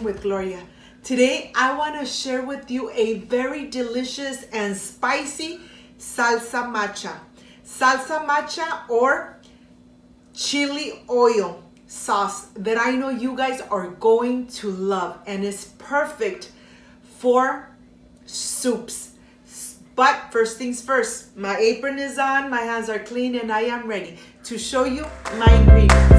Cooking with Gloria. Today I want to share with you a very delicious and spicy salsa matcha. Salsa matcha or chili oil sauce that I know you guys are going to love, and it's perfect for soups. But first things first, my apron is on, my hands are clean, and I am ready to show you my ingredients.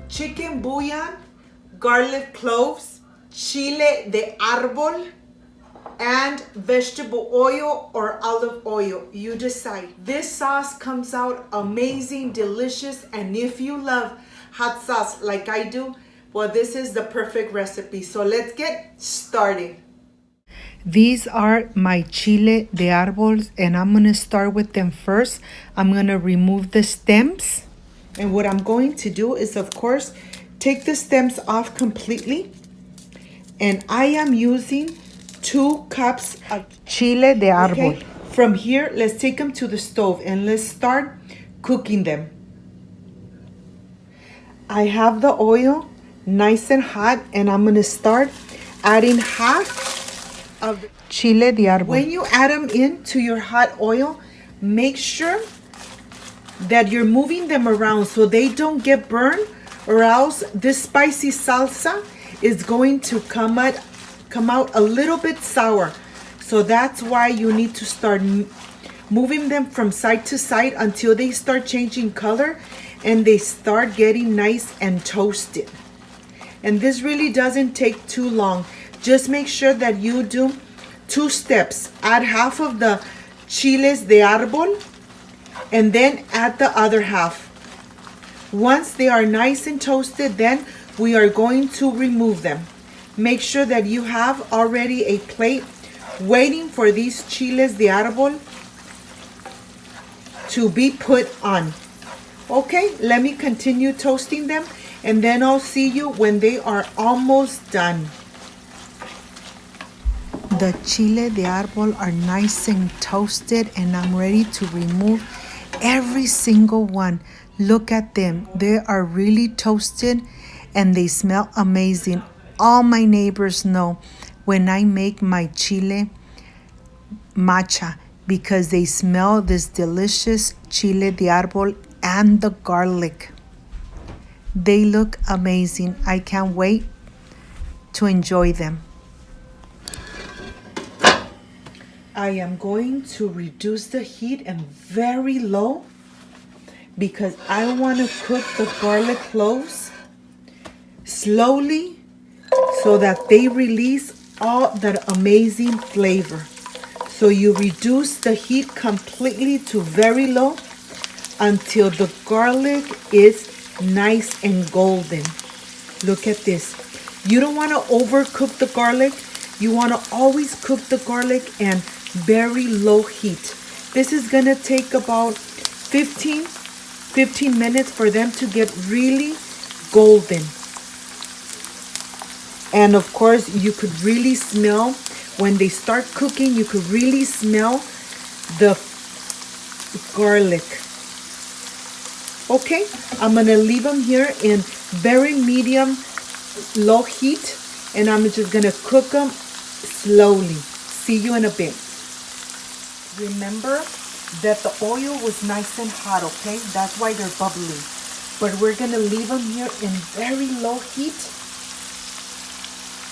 Chicken bouillon, garlic cloves, chile de árbol, and vegetable oil or olive oil. You decide. This sauce comes out amazing, delicious, and if you love hot sauce like I do, well, this is the perfect recipe. So let's get started. These are my chile de árboles, and I'm going to start with them first. I'm going to remove the stems. And what I'm going to do is, of course, take the stems off completely. And I am using 2 cups of chile de árbol. Okay. From here, let's take them to the stove and let's start cooking them. I have the oil nice and hot, and I'm going to start adding half of the chile de árbol. When you add them into your hot oil, make sure that you're moving them around so they don't get burned, or else this spicy salsa is going to come out a little bit sour. So that's why you need to start moving them from side to side until they start changing color and they start getting nice and toasted. And this really doesn't take too long. Just make sure that you do 2 steps. Add half of the chiles de árbol and then add the other half. Once they are nice and toasted, then we are going to remove them. Make sure that you have already a plate waiting for these chiles de árbol to be put on. Okay, let me continue toasting them, and then I'll see you when they are almost done. The chile de árbol are nice and toasted, and I'm ready to remove every single one. Look at them. They are really toasted and they smell amazing. All my neighbors know when I make my chile matcha because they smell this delicious chile de árbol and the garlic. They look amazing. I can't wait to enjoy them. I am going to reduce the heat and very low because I want to cook the garlic cloves slowly so that they release all that amazing flavor. So you reduce the heat completely to very low until the garlic is nice and golden. Look at this. You don't want to overcook the garlic. You want to always cook the garlic and very low heat. This is gonna take about 15 minutes for them to get really golden. And of course, you could really smell when they start cooking, you could really smell the garlic. Okay, I'm gonna leave them here in very medium low heat, and I'm just gonna cook them slowly. See you in a bit. Remember that the oil was nice and hot, okay? That's why they're bubbling. But we're gonna leave them here in very low heat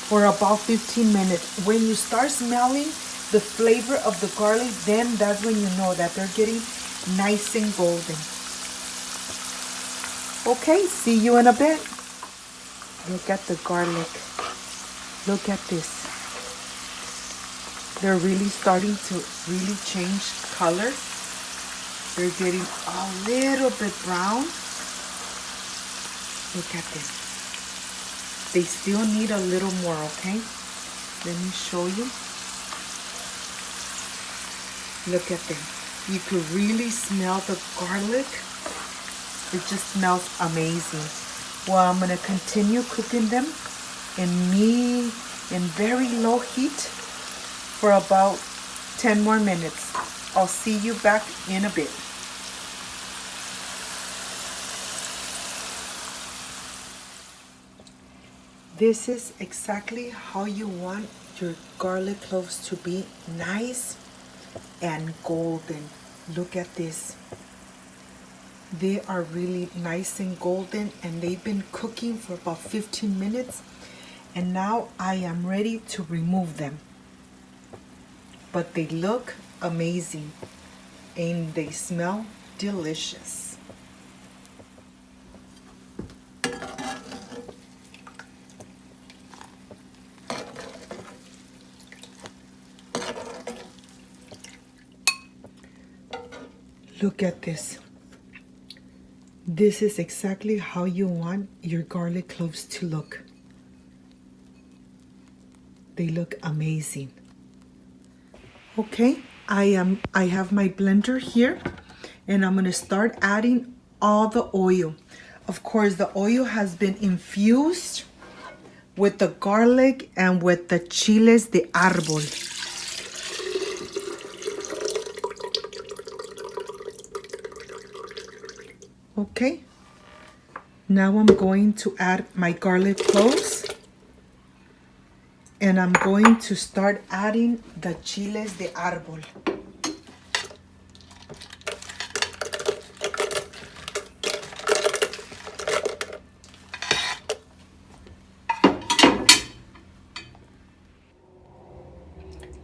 for about 15 minutes. When you start smelling the flavor of the garlic, then that's when you know that they're getting nice and golden. Okay, see you in a bit. Look at the garlic. Look at this. They're really starting to really change color. They're getting a little bit brown. Look at this. They still need a little more, okay? Let me show you. Look at them. You could really smell the garlic It just smells amazing. Well, I'm gonna continue cooking them in very low heat for about 10 more minutes. I'll see you back in a bit. This is exactly how you want your garlic cloves to be, nice and golden. Look at this. They are really nice and golden, and they've been cooking for about 15 minutes, and now I am ready to remove them. But they look amazing and they smell delicious. Look at this. This is exactly how you want your garlic cloves to look. They look amazing. Okay, I have my blender here, and I'm gonna start adding all the oil. Of course, the oil has been infused with the garlic and with the chiles de árbol. Okay, now I'm going to add my garlic cloves, and I'm going to start adding the chiles de árbol.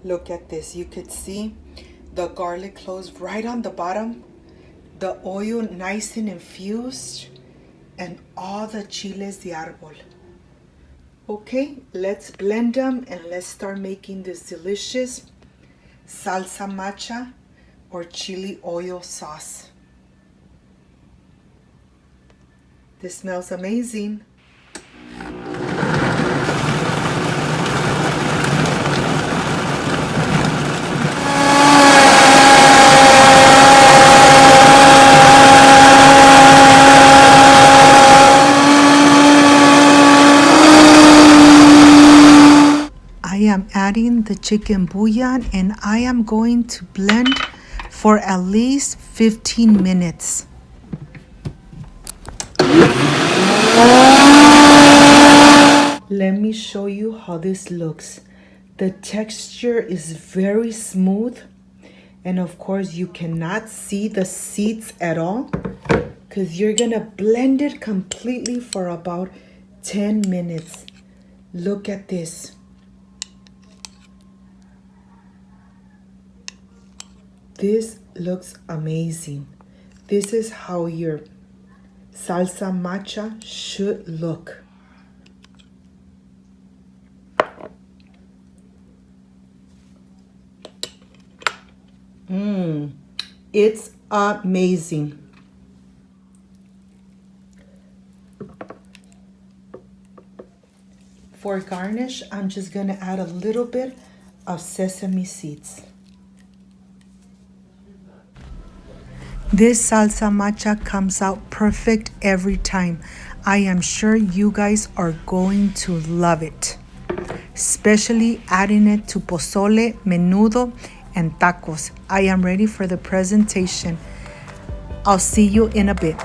Look at this. You could see the garlic cloves right on the bottom, the oil nice and infused, and all the chiles de árbol. Okay, let's blend them and let's start making this delicious salsa macha or chili oil sauce. This smells amazing. I am adding the chicken bouillon, and I am going to blend for at least 15 minutes. Let me show you how this looks. The texture is very smooth, and of course you cannot see the seeds at all because you're gonna blend it completely for about 10 minutes. Look at this. This looks amazing. This is how your salsa macha should look. It's amazing. For garnish, I'm just gonna add a little bit of sesame seeds. This salsa macha comes out perfect every time. I am sure you guys are going to love it, especially adding it to pozole, menudo, and tacos. I am ready for the presentation. I'll see you in a bit.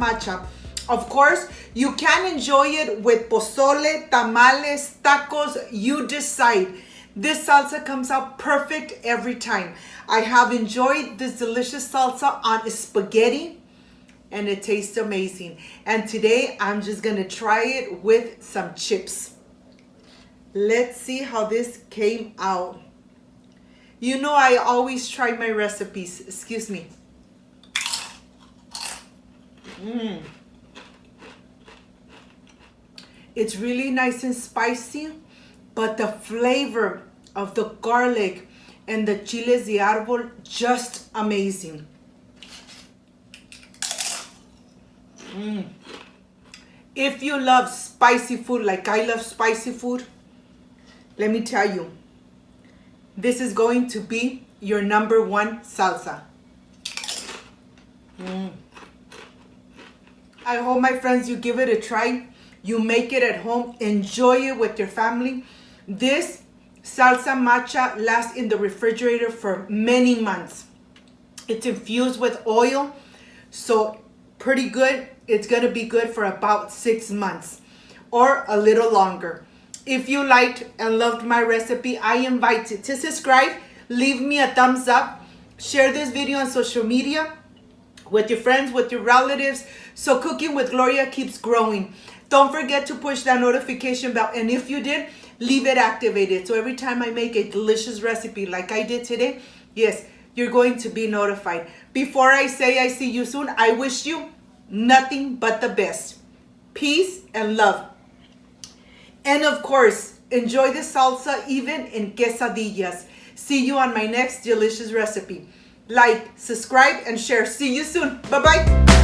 matcha. Of course, you can enjoy it with pozole, tamales, tacos, you decide. This salsa comes out perfect every time. I have enjoyed this delicious salsa on spaghetti and it tastes amazing. And today I'm just gonna try it with some chips. Let's see how this came out. You know I always try my recipes. Excuse me. It's really nice and spicy, but the flavor of the garlic and the chiles de árbol, just amazing. If you love spicy food like I love spicy food, let me tell you, this is going to be your #1 salsa. I hope, my friends, you give it a try. You make it at home. Enjoy it with your family. This salsa matcha lasts in the refrigerator for many months. It's infused with oil, so pretty good. It's going to be good for about 6 months or a little longer. If you liked and loved my recipe, I invite you to subscribe, leave me a thumbs up, share this video on social media with your friends, with your relatives, so Cooking with Gloria keeps growing. Don't forget to push that notification bell, and if you did, leave it activated. So every time I make a delicious recipe like I did today, yes, you're going to be notified. Before I say I see you soon, I wish you nothing but the best. Peace and love. And of course, enjoy the salsa even in quesadillas. See you on my next delicious recipe. Like, subscribe, and share. See you soon. Bye-bye.